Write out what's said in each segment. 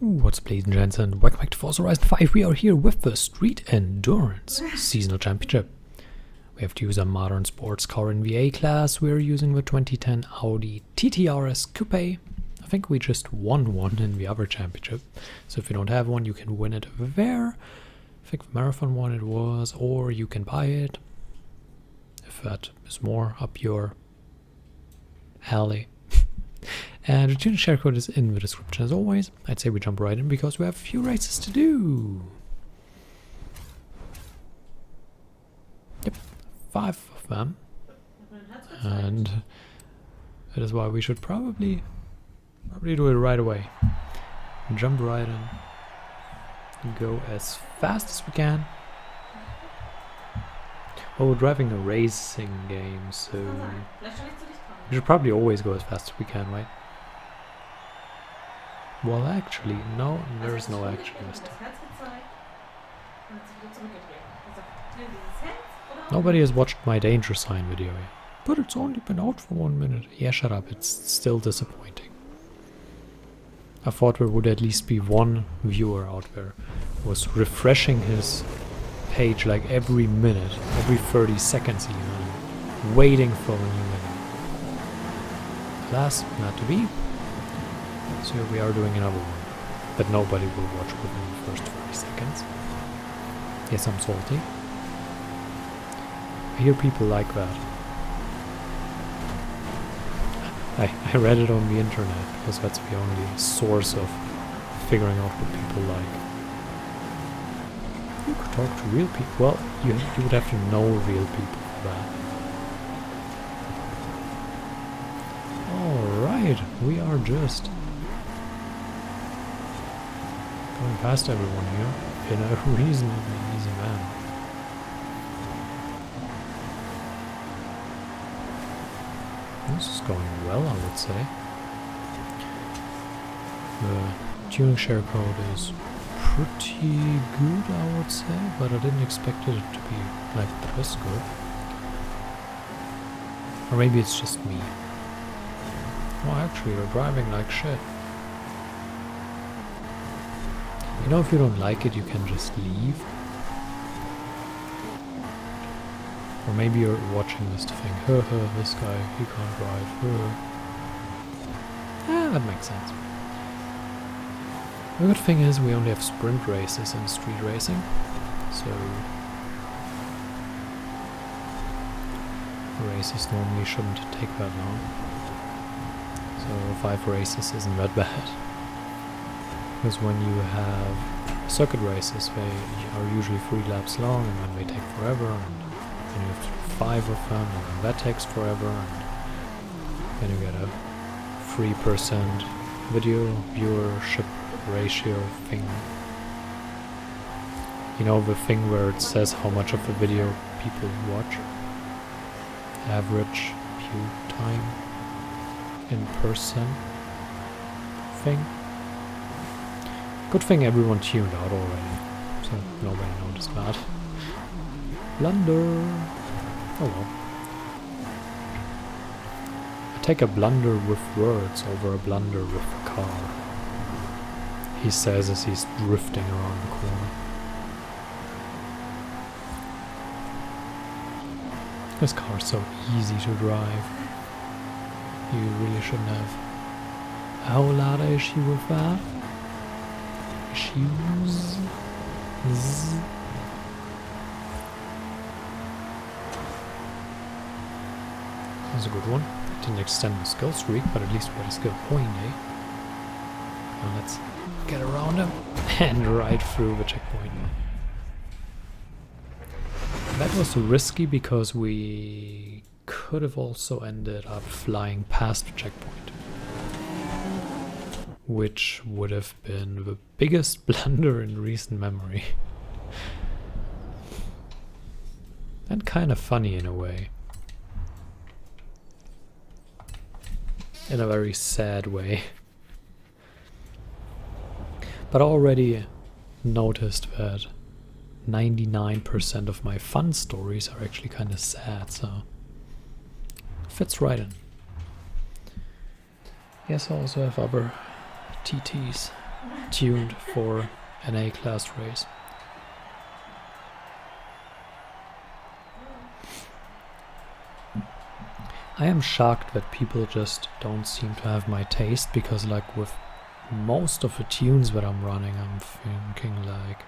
What's up, ladies and gents, and welcome back to Forza Horizon 5. We are here with the Street Endurance Seasonal Championship. We have to use a modern sports car in VA class. We're using the 2010 Audi TT-RS Coupe. I think we just won one in the other championship, so if you don't have one, you can win it there. I think the marathon one it was, or you can buy it, if that is more up your alley. And the tune share code is in the description as always. I'd say we jump right in because we have a few races to do. Yep, 5 of them. And that is why we should probably do it right away. Jump right in. And go as fast as we can. Well, we're driving a racing game, so we should probably always go as fast as we can, right? Well, actually, no, there is no actually mistake. Nobody has watched my danger sign video yet. But it's only been out for 1 minute. Yeah, shut up, it's still disappointing. I thought there would at least be one viewer out there who was refreshing his page like every minute, every 30 seconds even, waiting for a new video. Alas, not to be. So here we are doing another one that nobody will watch within the first 30 seconds. Yes, I'm salty. I hear people like that. I read it on the internet because that's the only source of figuring out what people like. You could talk to real people. Well, you would have to know real people for that. Alright, we are just going past everyone here in a reasonably easy manner. This is going well, I would say. The tuning share code is pretty good, I would say, but I didn't expect it to be like this good. Or maybe it's just me. Oh, actually, you're driving like shit. You know, if you don't like it, you can just leave. Or maybe you're watching this to think, this guy, he can't drive, Yeah, that makes sense. The good thing is we only have sprint races in street racing, so races normally shouldn't take that long. So 5 races isn't that bad. Because when you have circuit races, they are usually 3 laps long, and then they take forever, and then you have to do 5 of them, and then that takes forever, and then you get a 3% video viewership ratio thing. You know, the thing where it says how much of the video people watch? Average view time in person thing. Good thing everyone tuned out already, so nobody noticed that. Blunder! Oh well. I take a blunder with words over a blunder with a car. He says as he's drifting around the corner. This car's so easy to drive. You really shouldn't have a whole lot of issue with that. Issues. That was a good one. Didn't extend the skill streak, but at least we had a skill point, eh? Now let's get around him and ride through the checkpoint. That was risky because we could have also ended up flying past the checkpoint, which would have been the biggest blunder in recent memory. And kind of funny in a way. In a very sad way. But I already noticed that 99% of my fun stories are actually kind of sad, so fits right in. Yes, I also have other TTs tuned for an A-class race. I am shocked that people just don't seem to have my taste, because like with most of the tunes that I'm running, I'm thinking like,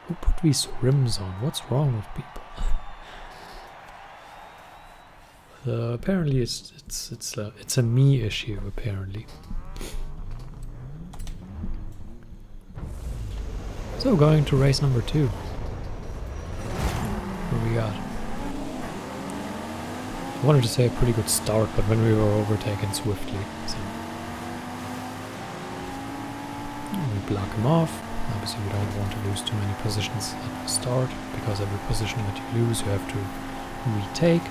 who put these rims on? What's wrong with people? Apparently it's a me issue, apparently. So going to race number 2. What we got? I wanted to say a pretty good start, but then we were overtaken swiftly. So we block him off. Obviously we don't want to lose too many positions at the start, because every position that you lose you have to retake.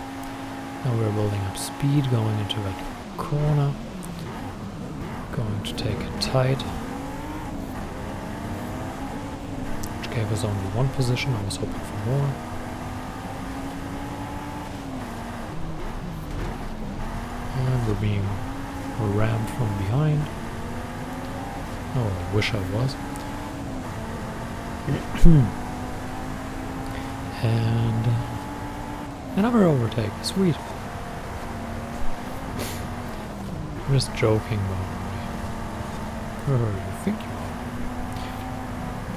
Now we're building up speed going into that corner. Going to take it tight. Which gave us only one position, I was hoping for more. And we're being rammed from behind. Oh, I wish I was. And another overtake, sweet. I'm just joking, Where do you think you are?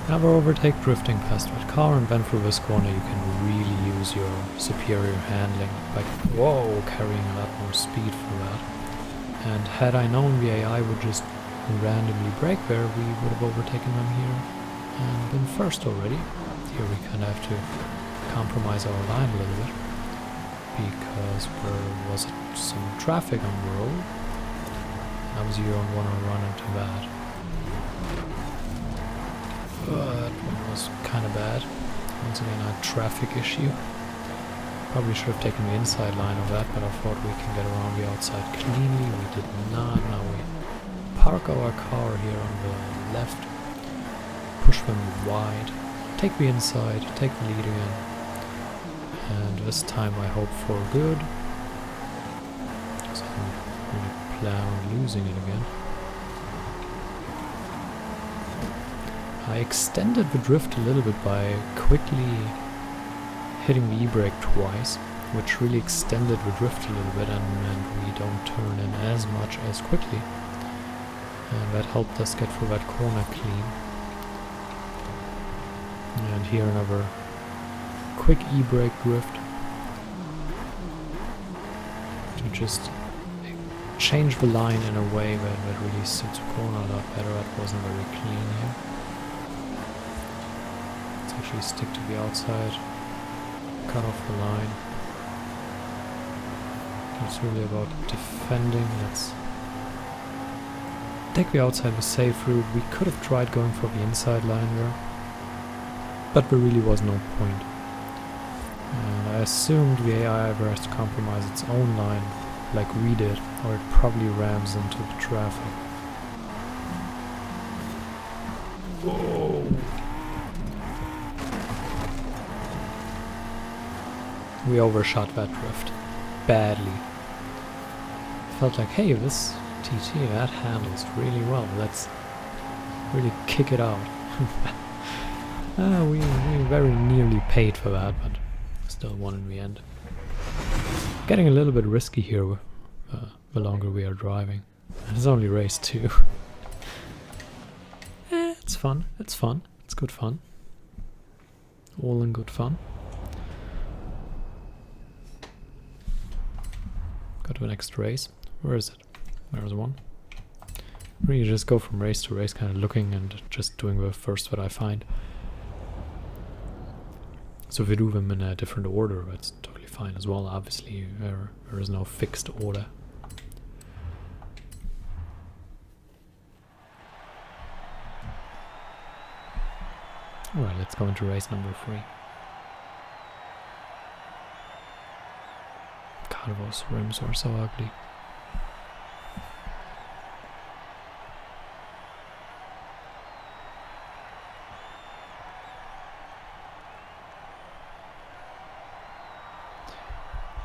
Another overtake, drifting past that car, and then through this corner you can really use your superior handling, like, whoa, carrying a lot more speed through that. And had I known the AI would just randomly brake there, we would have overtaken them here and been first already. Here we kind of have to compromise our line a little bit, because there was some traffic on the road. Obviously you don't want to run into that. That one was kind of bad. Once again, a traffic issue. Probably should have taken the inside line of that, but I thought we can get around the outside cleanly. We did not. Now we park our car here on the left, push them wide, take the inside, take the lead again, and this time I hope for good, because I don't really plan on losing it again. I extended the drift a little bit by quickly hitting the e-brake twice, which really extended the drift a little bit, and we don't turn in as much as quickly. And that helped us get through that corner clean. And here another quick e-brake drift to just change the line in a way that really suits the corner a lot better. That wasn't very clean here. Let's actually stick to the outside, cut off the line. It's really about defending. Let's take the outside, the safe route. We could have tried going for the inside line there, but there really was no point. And I assumed the AI either has to compromise its own line like we did, or it probably rams into the traffic. Whoa! We overshot that drift badly. Felt like, hey, this TT, that handles really well. Let's really kick it out. We very nearly paid for that, but still won in the end. Getting a little bit risky here the longer we are driving. It's only race 2. It's fun. It's fun. It's good fun. All in good fun. Go to the next race. Where is it? There's one. Really just go from race to race, kind of looking and just doing the first that I find. So if we do them in a different order, that's totally fine as well. Obviously, there is no fixed order. Alright, let's go into race number 3. God, those rims are so ugly.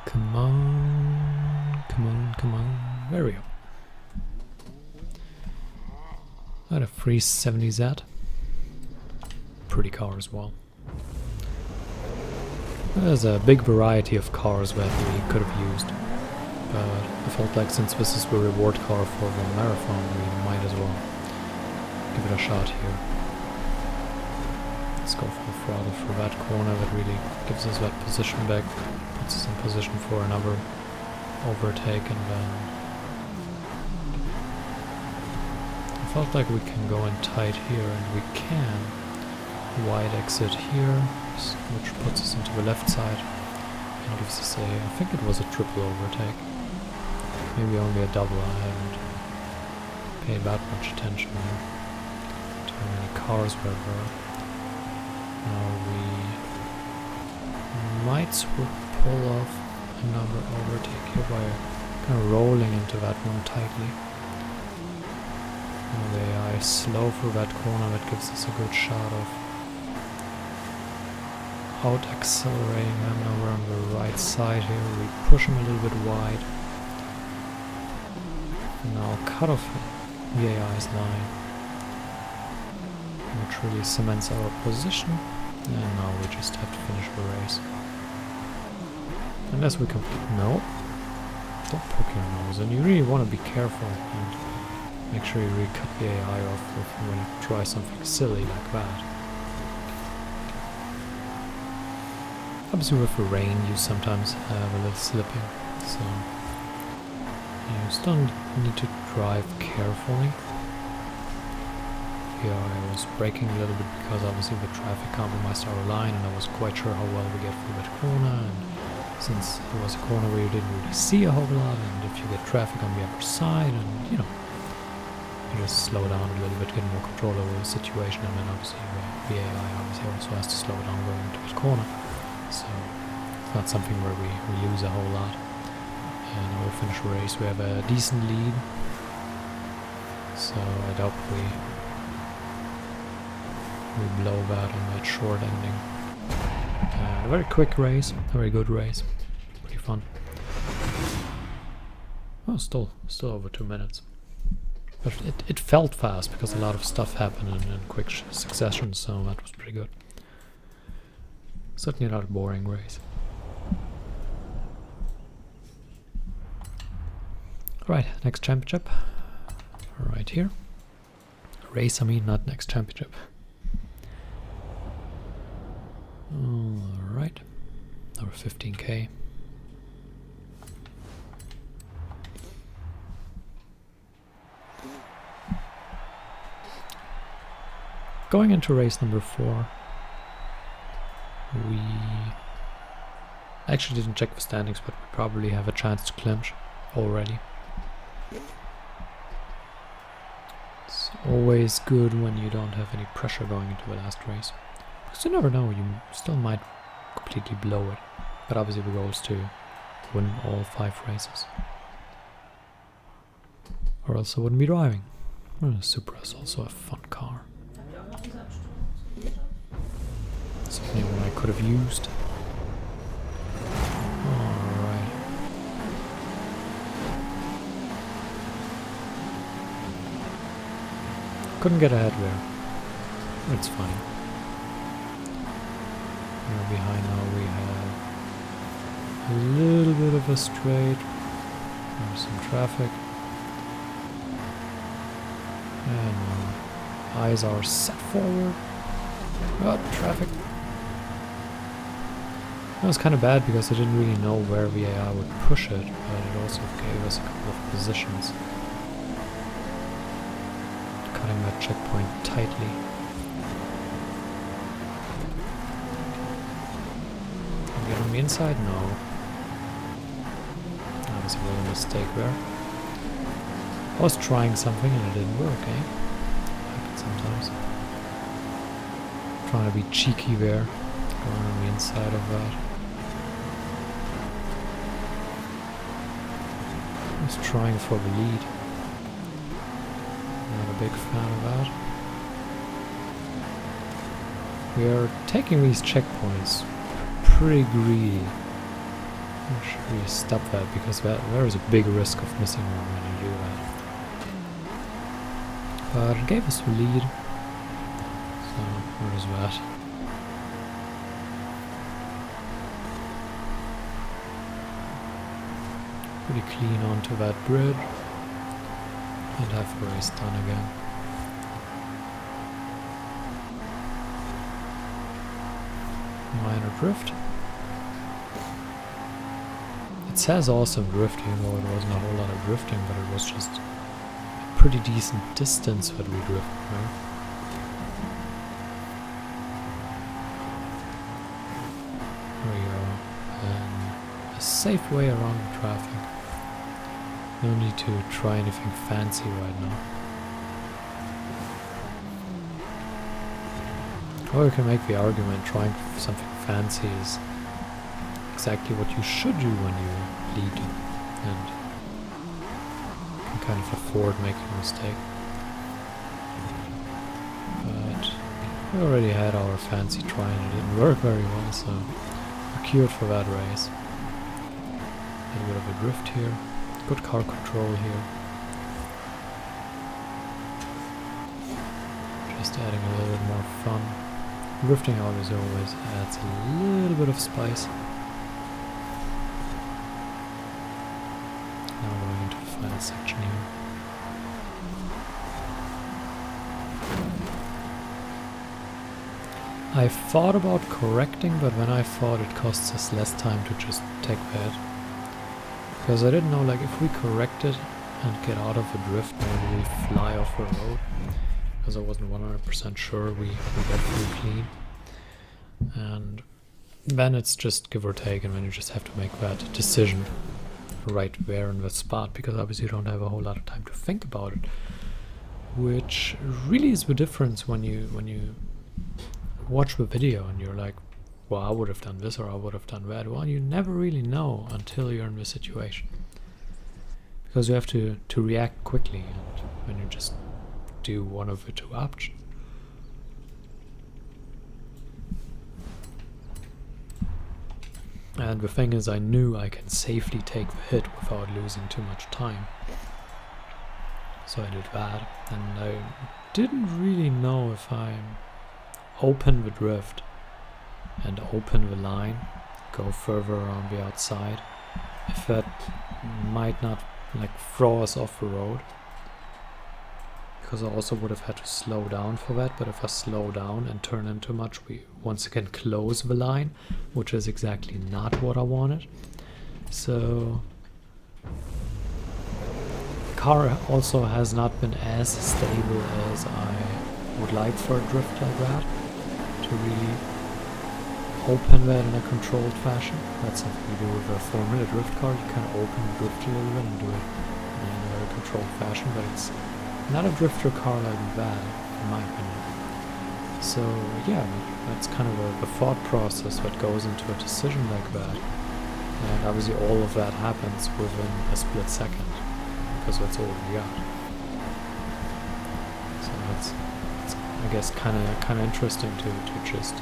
Come on, come on, come on. There we go. Got a 370Z. Pretty car as well. There's a big variety of cars that we could have used. But I felt like since this is the reward car for the marathon, we might as well give it a shot here. Let's go for the throttle for that corner. That really gives us that position back. Puts us in position for another overtake, and then I felt like we can go in tight here, and we can. Wide exit here, which puts us into the left side and gives us a, I think it was a triple overtake. Maybe only a double. I haven't paid that much attention to how many cars there were. Now we might pull off another overtake here by kind of rolling into that one tightly. Now the AI is slow through that corner. That gives us a good shot of out accelerating them. Now we're on the right side here. We push them a little bit wide. Now cut off the AI's line, which really cements our position, and now we just have to finish the race. Unless we complete... No! Don't poke your nose, and you really want to be careful and make sure you really cut the AI off when you try something silly like that. Obviously with the rain you sometimes have a little slipping, so you still need to drive carefully. Here I was braking a little bit because obviously the traffic compromised our line, and I wasn't quite sure how well we get through that corner, and since it was a corner where you didn't really see a whole lot, and if you get traffic on the other side, and you know, you just slow down a little bit, get more control over the situation, and then obviously the AI obviously also has to slow down going into that corner. So it's not something where we lose a whole lot. And we'll finish the race. We have a decent lead, so I doubt we blow that on that short ending. A very quick race, a very good race, pretty fun. Oh, still over 2 minutes. But it felt fast because a lot of stuff happened in quick succession, so that was pretty good. Certainly not a boring race. Right, next championship. Right here. Race, I mean, not next championship. Alright. Number 15k. Going into race number 4. We actually didn't check the standings, but we probably have a chance to clinch already. It's always good when you don't have any pressure going into the last race, because you never know, you still might completely blow it. But obviously the goal is to win all 5 races, or else I wouldn't be driving. Supra is also a fun car. Something one I could have used. Alright. Couldn't get ahead there. It's fine. Here behind now we have a little bit of a straight. There's some traffic. And eyes are set forward. Oh, traffic. That was kind of bad because I didn't really know where the AI would push it, but it also gave us a couple of positions. Cutting that checkpoint tightly. Can we get on the inside? No. That was a little mistake there. I was trying something and it didn't work, eh? Happens sometimes. Trying to be cheeky there. Going on the inside of that. I was trying for the lead. Not a big fan of that. We are taking these checkpoints pretty greedy. I should really stop that because there is a big risk of missing one when you do that. but it gave us the lead. So where is that? Pretty clean onto that bridge, and have the race done again. Minor drift. It says awesome drift, even though it wasn't a whole lot of drifting, but it was just a pretty decent distance that we drifted, right? There we go. And a safe way around the traffic. No need to try anything fancy right now. Or you can make the argument trying something fancy is exactly what you should do when you lead, and can kind of afford making a mistake. But we already had our fancy try and it didn't work very well, so we're cured for that race. A little bit of a drift here. Good car control here. Just adding a little bit more fun. Drifting out as always adds a little bit of spice. Now going into the final section here. I thought about correcting, but then I thought it costs us less time to just take the hit. Because I didn't know, like, if we correct it and get out of the drift, maybe we fly off the road. Because I wasn't 100% sure we get through clean. And then it's just give or take, and then you just have to make that decision right there in that spot, because obviously you don't have a whole lot of time to think about it. Which really is the difference when you watch the video and you're like, well, I would have done this or I would have done that. Well, you never really know until you're in the situation. Because you have to react quickly, and when you just do one of the two options. And the thing is, I knew I can safely take the hit without losing too much time. So I did that, and I didn't really know if I open the drift and open the line, go further around the outside, if that might not like throw us off the road. Because I also would have had to slow down for that, but if I slow down and turn in too much, we once again close the line, which is exactly not what I wanted. So the car also has not been as stable as I would like for a drift like that, to really open that in a controlled fashion. That's something you do with a Formula drift car. You kind of open the drift a little bit and do it in a very controlled fashion, but it's not a drifter car like that, in my opinion. So yeah, that's kind of a thought process that goes into a decision like that. And obviously all of that happens within a split second, because that's all we got. So it's I guess kind of interesting to just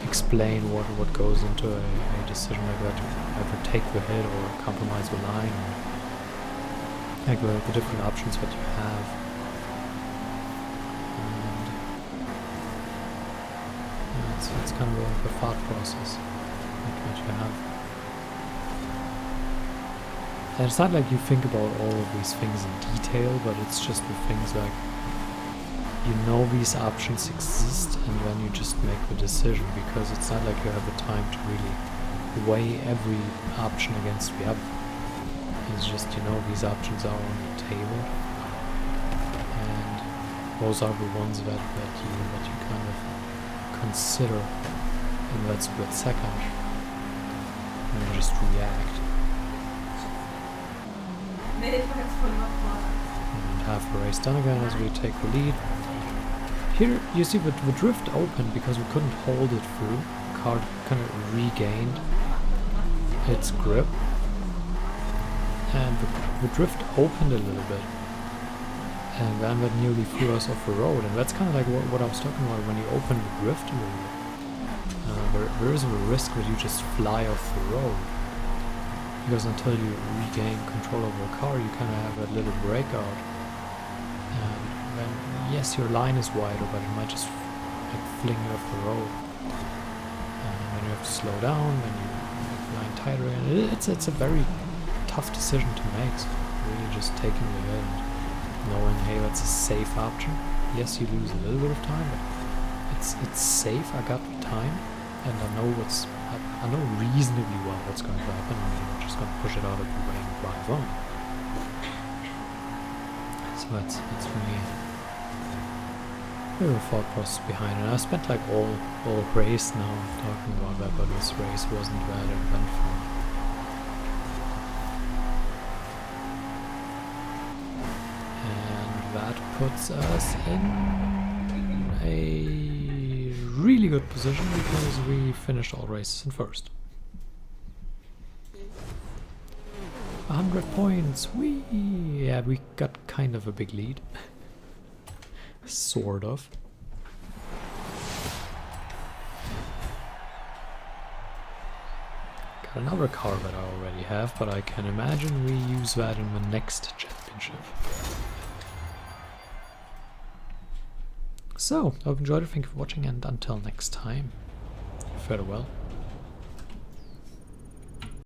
explain what goes into a decision like that, to either take the hit or compromise the line, or like the different options that you have. It's kind of a thought process that you have. And it's not like you think about all of these things in detail, but it's just the things like, you know these options exist, and then you just make the decision, because it's not like you have the time to really weigh every option against the other. It's just, you know, these options are on the table, and those are the ones that you kind of consider in that split second, and you just react. And half the race done again as we take the lead. Here you see the drift opened because we couldn't hold it through. The car kind of regained its grip, and the drift opened a little bit, and then that nearly threw us off the road. And that's kind of like what I was talking about when you open the drift a little bit. There is a risk that you just fly off the road, because until you regain control of the car, you kind of have a little breakout, and then yes, your line is wider, but it might just like fling you off the road. And then you have to slow down, then you make the line tighter, and it's a very tough decision to make. So really just taking the hit and knowing, hey, that's a safe option. Yes, you lose a little bit of time, but it's safe. I got the time, and I know I know reasonably well what's going to happen. I'm just going to push it out of the way and drive on. So that's for me a thought process behind it. I spent like all race now talking about that, but this race wasn't that eventful. And that puts us in a really good position because we finished all races in first. 100 points! Yeah, we got kind of a big lead. Sort of. Got another car that I already have, but I can imagine we use that in the next championship. So, I hope you enjoyed it, thank you for watching, and until next time, farewell.